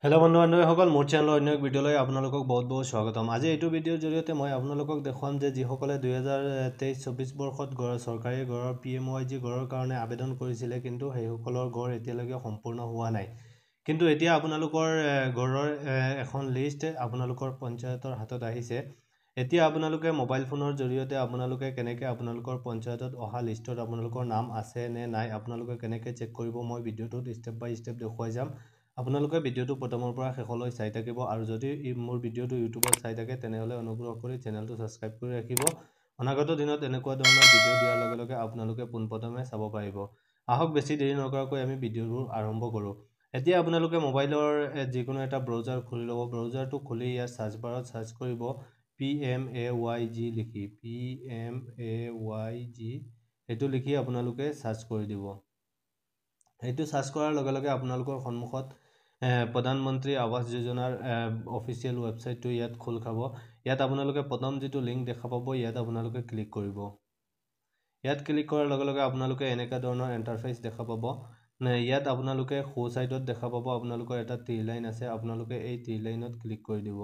Hello' বন্ধু বান্ধৱীসকল, মোৰ চেনেলৰ অন্য এক ভিডিঅ'লৈ আপোনালোকক বহুত বহুত স্বাগতম। আজি এইটো ভিডিঅ'ৰ জৰিয়তে মই আপোনালোকক দেখুৱাম যে যিসকলে 2023-24 বৰ্ষত চৰকাৰী ঘৰৰ PMYG ঘৰৰ কাৰণে আবেদন কৰিছিলে, কিন্তু সেইসকলৰ ঘৰ এতিয়ালৈকে সম্পূৰ্ণ হোৱা নাই। কিন্তু এতিয়া আপোনালোকৰ ঘৰৰ এখন লিষ্ট আপোনালোকৰ পঞ্চায়তৰ হাতত আহিছে। এতিয়া আপোনালোকে মোবাইল ফোনৰ জৰিয়তে আপোনালোকে কেনেকৈ আপোনালোকৰ পঞ্চায়তত অহা লিষ্টত আপোনালোকৰ নাম আছে নে নাই আপোনালোকে কেনেকৈ চেক কৰিব, মই ভিডিঅ'টোত ষ্টেপ বাই ষ্টেপ দেখুৱাই যাম। আপোনালোকে ভিডিঅ'টো প্ৰথমৰ পৰা শেষলৈ চাই থাকিব, আৰু যদি মোৰ ভিডিঅ'টো ইউটিউবত চাই থাকে তেনেহ'লে অনুগ্ৰহ কৰি চেনেলটো ছাবস্ক্ৰাইব কৰি ৰাখিব। অনাগত দিনত এনেকুৱা ধৰণৰ ভিডিঅ' দিয়াৰ লগে লগে আপোনালোকে পোনপ্ৰথমে চাব পাৰিব। আহক বেছি দেৰি নকৰাকৈ আমি ভিডিঅ'বোৰ আৰম্ভ কৰোঁ। এতিয়া আপোনালোকে মোবাইলৰ যিকোনো এটা ব্ৰাউজাৰ খুলি ল'ব। ব্ৰাউজাৰটো খুলি ইয়াত চাৰ্চ বাৰত চাৰ্চ কৰিব PMAYG লিখি, PMAYG এইটো লিখি আপোনালোকে চাৰ্চ কৰি দিব। এইটো চাৰ্চ কৰাৰ লগে লগে আপোনালোকৰ সন্মুখত প্ৰধানমন্ত্ৰী আৱাস যোজনাৰ অফিচিয়েল ৱেবছাইটটো ইয়াত খোল খাব। ইয়াত আপোনালোকে প্ৰথম যিটো লিংক দেখা পাব ইয়াত আপোনালোকে ক্লিক কৰিব। ইয়াত ক্লিক কৰাৰ লগে লগে আপোনালোকে এনেকুৱা ধৰণৰ ইণ্টাৰফেচ দেখা পাব। ইয়াত আপোনালোকে সোঁ চাইডত দেখা পাব আপোনালোকৰ এটা ত্ৰি লাইন আছে, আপোনালোকে এই ত্ৰি লাইনত ক্লিক কৰি দিব।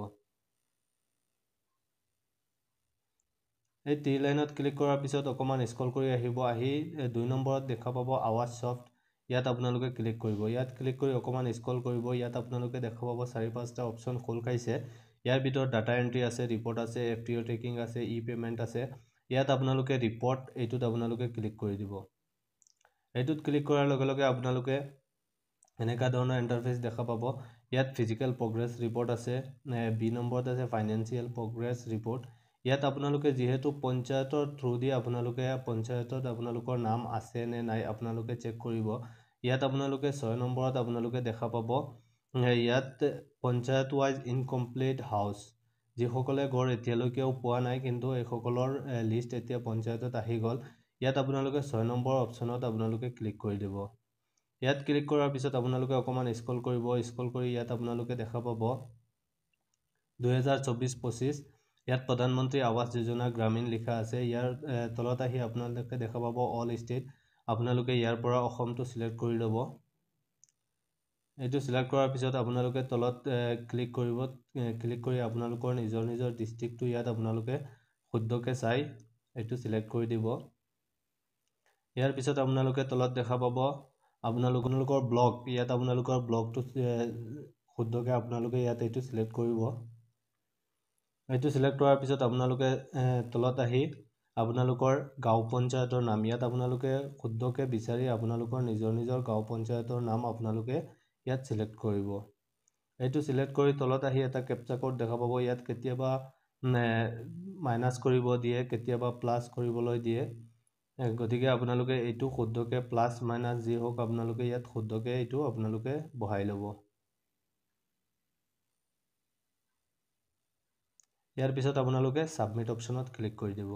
এই ত্ৰি লাইনত ক্লিক কৰাৰ পিছত অকণমান স্ক্ৰল কৰি আহিব, আহি 2 নম্বৰত দেখা পাব আৱাজ ছফ্ট, ইয়াত আপোনালোকে ক্লিক কৰিব। ইয়াত ক্লিক কৰি অকণমান স্ক্ৰল কৰিব। ইয়াত আপোনালোকে দেখা পাব 4-5টা অপশ্যন খোল খাইছে। ইয়াৰ ভিতৰত ডাটা এণ্ট্ৰি আছে, ৰিপৰ্ট আছে, FTO ট্ৰেকিং আছে, ই পে'মেণ্ট আছে। ইয়াত আপোনালোকে ৰিপৰ্ট এইটোত আপোনালোকে ক্লিক কৰি দিব। এইটোত ক্লিক কৰাৰ লগে লগে আপোনালোকে এনেকুৱা ধৰণৰ ইণ্টাৰফেচ দেখা পাব। ইয়াত ফিজিকেল প্ৰগ্ৰেছ ৰিপৰ্ট আছে, বি নম্বৰত আছে ফাইনেন্সিয়েল প্ৰগ্ৰেছ ৰিপৰ্ট। ইয়াত আপোনালোকে যিহেতু পঞ্চায়তৰ থ্ৰু দি আপোনালোকে পঞ্চায়তত আপোনালোকৰ নাম আছে নে নাই আপোনালোকে চেক কৰিব। ইয়াত আপোনালোকে 6 নম্বৰত আপোনালোকে দেখা পাব ইয়াত পঞ্চায়ত ৱাইজ ইনকমপ্লিট হাউচ, যিসকলে ঘৰ এতিয়ালৈকেও পোৱা নাই কিন্তু এইসকলৰ লিষ্ট এতিয়া পঞ্চায়তত আহি গ'ল। ইয়াত আপোনালোকে 6 নম্বৰ অপশ্যনত আপোনালোকে ক্লিক কৰি দিব। ইয়াত ক্লিক কৰাৰ পিছত আপোনালোকে অকণমান স্ক্ৰল কৰিব। স্ক্ৰল কৰি ইয়াত আপোনালোকে দেখা পাব 2024-25, ইয়াত প্ৰধানমন্ত্ৰী আৱাস যোজনা গ্ৰামীণ লিখা আছে। ইয়াৰ তলত আহি আপোনালোকে দেখা পাব অল ষ্টেট, আপোনালোকে ইয়াৰ পৰা অসমটো চিলেক্ট কৰি ল'ব। এইটো চিলেক্ট কৰাৰ পিছত আপোনালোকে তলত ক্লিক কৰিব। ক্লিক কৰি আপোনালোকৰ নিজৰ নিজৰ ডিষ্ট্ৰিক্টটো ইয়াত আপোনালোকে শুদ্ধকৈ চাই এইটো চিলেক্ট কৰি দিব। ইয়াৰ পিছত আপোনালোকে তলত দেখা পাব আপোনালোকৰ ব্লক, ইয়াত আপোনালোকৰ ব্লকটো শুদ্ধকৈ আপোনালোকে ইয়াত এইটো চিলেক্ট কৰিব। এইটো চিলেক্ট কৰাৰ পিছত আপোনালোকে তলত আহি আপোনালোকৰ গাঁও পঞ্চায়তৰ নাম, ইয়াত আপোনালোকে শুদ্ধকৈ বিচাৰি আপোনালোকৰ নিজৰ নিজৰ গাঁও পঞ্চায়তৰ নাম আপোনালোকে ইয়াত চিলেক্ট কৰিব। এইটো চিলেক্ট কৰি তলত আহি এটা কেপচা কোড দেখা পাব। ইয়াত কেতিয়াবা মাইনাছ কৰিব দিয়ে, কেতিয়াবা প্লাছ কৰিবলৈ দিয়ে, গতিকে আপোনালোকে এইটো শুদ্ধকৈ প্লাছ মাইনাছ যি হওক আপোনালোকে ইয়াত শুদ্ধকৈ এইটো আপোনালোকে বহাই ল'ব। ইয়াৰ পিছত আপোনালোকে ছাবমিট অপশ্যনত ক্লিক কৰি দিব।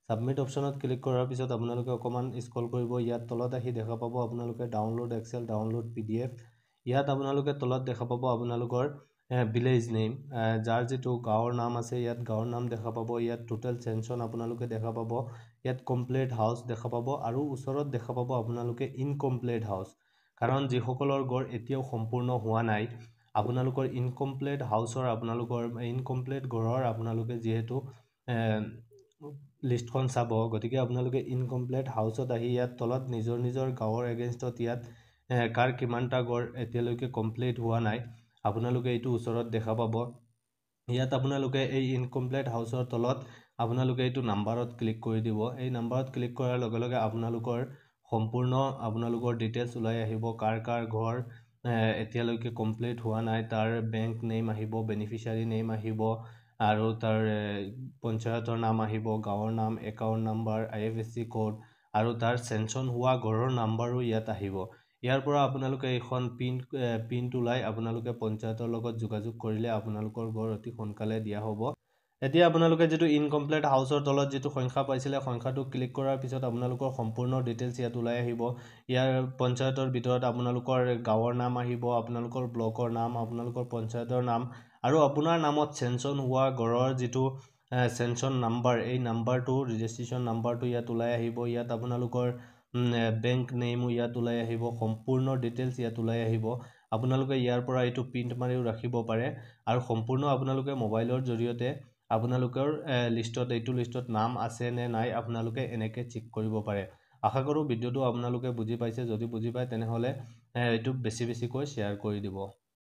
ছাবমিট অপশ্যনত ক্লিক কৰাৰ পিছত আপোনালোকে অকণমান স্ক্ৰল কৰিব। ইয়াত তলত আহি দেখা পাব আপোনালোকে ডাউনলোড এক্সেল, ডাউনলোড PDF। ইয়াত আপোনালোকে তলত দেখা পাব আপোনালোকৰ ভিলেজ নেম, যাৰ যিটো গাঁৱৰ নাম আছে ইয়াত গাঁৱৰ নাম দেখা পাব। ইয়াত টোটেল চেনচন আপোনালোকে দেখা পাব। ইয়াত কমপ্লিট হাউচ দেখা পাব, আৰু ওচৰত দেখা পাব আপোনালোকে ইনকমপ্লিট হাউচ, কাৰণ যিসকলৰ ঘৰ এতিয়াও সম্পূৰ্ণ হোৱা নাই আপোনালোকৰ ইনকমপ্লিট হাউচৰ আপোনালোকৰ ইনকমপ্লিট ঘৰৰ আপোনালোকে যিহেতু লিষ্টখন চাব, গতিকে আপোনালোকে ইনকমপ্লিট হাউচত আহি ইয়াত তলত নিজৰ নিজৰ গাঁৱৰ এগেইনষ্টত ইয়াত কাৰ কিমানটা ঘৰ এতিয়ালৈকে কমপ্লিট হোৱা নাই আপোনালোকে এইটো ওচৰত দেখা পাব। ইয়াত আপোনালোকে এই ইনকমপ্লিট হাউচৰ তলত আপোনালোকে এইটো নাম্বাৰত ক্লিক কৰি দিব। এই নাম্বাৰত ক্লিক কৰাৰ লগে লগে আপোনালোকৰ সম্পূৰ্ণ আপোনালোকৰ ডিটেইলছ ওলাই আহিব, কাৰ কাৰ ঘৰ এতিয়ালৈকে কমপ্লিট হোৱা নাই, তাৰ বেংক নেম আহিব, বেনিফিচিয়াৰী নেম আহিব, আৰু তাৰ পঞ্চায়তৰ নাম আহিব, গাঁৱৰ নাম, একাউণ্ট নাম্বাৰ, IFSC কোড, আৰু তাৰ চেনচন হোৱা ঘৰৰ নাম্বাৰো ইয়াত আহিব। ইয়াৰ পৰা আপোনালোকে এইখন প্ৰিণ্ট ওলাই আপোনালোকে পঞ্চায়তৰ লগত যোগাযোগ কৰিলে আপোনালোকৰ ঘৰ অতি সোনকালে দিয়া হ'ব। এতিয়া আপোনালোকে যিটো ইনকমপ্লিট হাউচৰ তলত যিটো সংখ্যা পাইছিলে, সংখ্যাটো ক্লিক কৰাৰ পিছত আপোনালোকৰ সম্পূৰ্ণ ডিটেইলছ ইয়াত ওলাই আহিব। ইয়াৰ পঞ্চায়তৰ ভিতৰত আপোনালোকৰ গাঁৱৰ নাম আহিব, আপোনালোকৰ ব্লকৰ নাম, আপোনালোকৰ পঞ্চায়তৰ নাম, আৰু আপোনাৰ নামত চেনচন হোৱা ঘৰৰ যিটো চেনচন নাম্বাৰ, এই নাম্বাৰটো ৰেজিষ্ট্ৰেশ্যন নাম্বাৰটো ইয়াত ওলাই আহিব। ইয়াত আপোনালোকৰ বেংক নেমো ইয়াত ওলাই আহিব, সম্পূৰ্ণ ডিটেইলছ ইয়াত ওলাই আহিব। আপোনালোকে ইয়াৰ পৰা এইটো প্ৰিণ্ট মাৰিও ৰাখিব পাৰে আৰু সম্পূৰ্ণ আপোনালোকে মোবাইলৰ জৰিয়তে আপোনালোকৰ এইটো লিষ্টত নাম আছে নে নাই আপোনালোকে এনেকৈ চেক কৰিব পাৰে। আশা কৰোঁ ভিডিঅ'টো আপোনালোকে বুজি পাইছে। যদি বুজি পায় তেনেহ'লে এইটো বেছিকৈ শ্বেয়াৰ কৰি দিব।